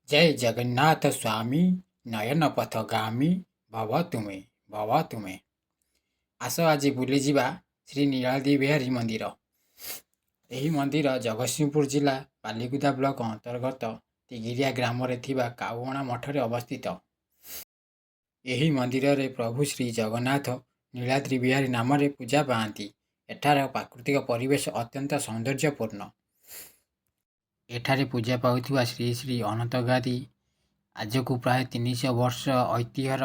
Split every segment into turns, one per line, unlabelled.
जय जगन्नाथ स्वामी नयन पथगामी भव तुमे आस आज बुली जिबा श्री नीलाद्री बिहारी मंदिर। यही मंदिर जगतसिंहपुर जिला बालीकुदा ब्लॉक अंतर्गत तिगिरिया ग्राम रे थिबा काउगणा मठरे अवस्थित। यही मंदिर रे प्रभु श्री जगन्नाथ नीलाद्री बिहारी नाम रे पूजा पाती। एठार प्राकृतिक परिवेश अत्यंत सौंदर्यपूर्ण। एठारे पूजा पाउथुवा श्री श्री अनंतगादी आज को प्राय 300 वर्ष ऐतिह्यर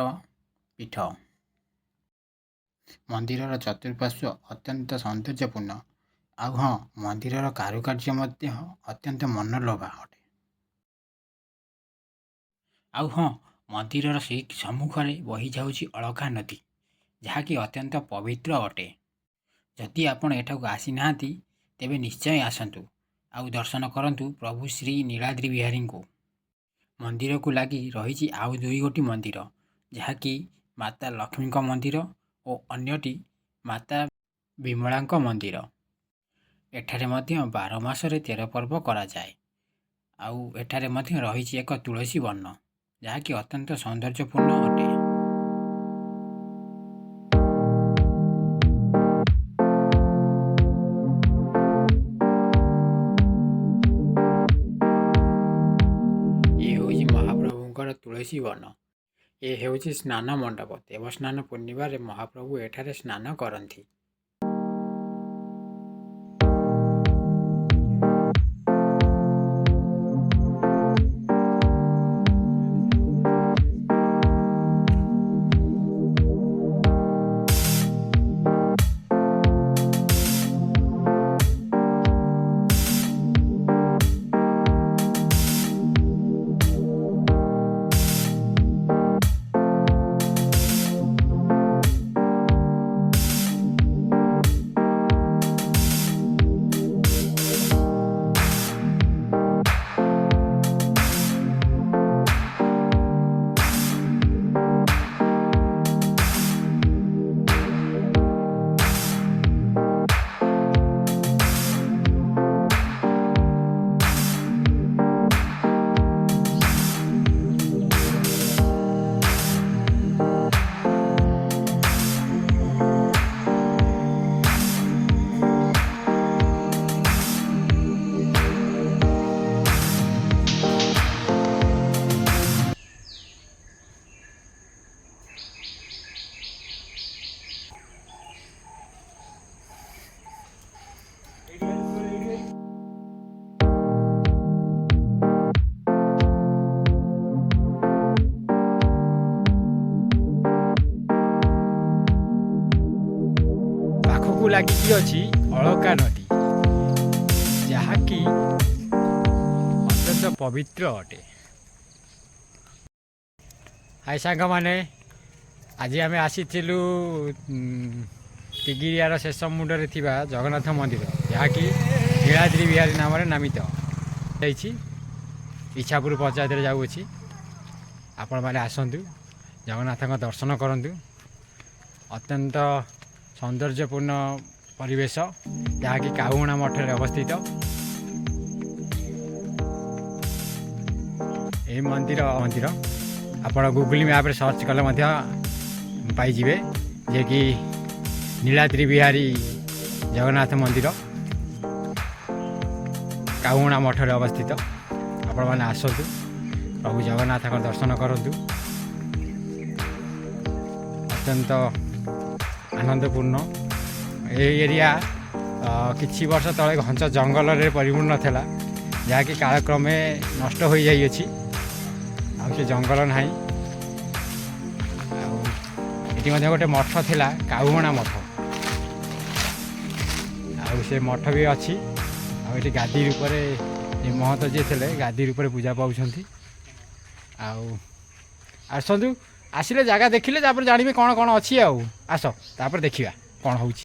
पीठ। मंदिर चतुर्पार्श्व अत्यंत सौंदर्यपूर्ण। आउ हाँ, मंदिर कारुकार्य मध्य अत्यंत मनोलोभा अटे। आउ हाँ, मंदिर से सम्मुखें बही जाऊँगी अलका नदी, जहाँकि अत्यंत पवित्र अटे। जदि आपण एठाकू आसी नाहांती तेबे निश्चय आसंतु आउ दर्शन करंतु प्रभु श्री नीलाद्री बिहारी को। मंदिर को लगी रही आउ 2 गोटी मंदिर, जहाँकि माता लक्ष्मी मंदिर और अन्यटी माता विमला मंदिर। एठारे मध्य 12 मासरे 13 पर्व करा जाए। आउ एठारे मध्य रही एक तुलसी वन, जहाँकि अत्यंत सौंदर्यपूर्ण अटे। महाप्रभुंकर तुलसी वन। ये हेउची स्नान मंडप। देवस्नान पूर्णिमा रे महाप्रभु एठारे स्नान करंती। लगी अच्छी अलका नदी, जहाँकि अत्यंत पवित्र अटे। हाय सांग माने, आज आम आसी तिगिरियार शेष मुंडे थी जगन्नाथ मंदिर, जहाँकि नीलाद्री बिहारी नाम नामित। इच्छापुर पंचायत जाऊँगी। आपण मैंने आसतु जगन्नाथ दर्शन करूँ। अत्यंत सौंदर्यपूर्ण परिवेश, जहाँकि काउगणा मठरे अवस्थित। यही मंदिर आपण गूगल मैप सर्च कले पाइबे, जे कि नीलाद्री बिहारी जगन्नाथ मंदिर काउगणा मठरे अवस्थित। आपण मैंने आसतु प्रभु जगन्नाथ दर्शन करूँ। अत्यंत आनंदपूर्ण। ये एरिया किछि वर्ष तले घंच जंगल रे परिपूर्ण था, जहाँकि कालक्रमे नष्ट हो जाइए। से जंगल ना ये गोटे मठ थिला, काउगणा मठ। से मठ भी अच्छी। ये गादी रूप महत जी थे गादी रूप पूजा पाँच। आसतु आसिले जगह देखिले जानवे कौन कौन अच्छी। आस तापर देखिया कौन हो।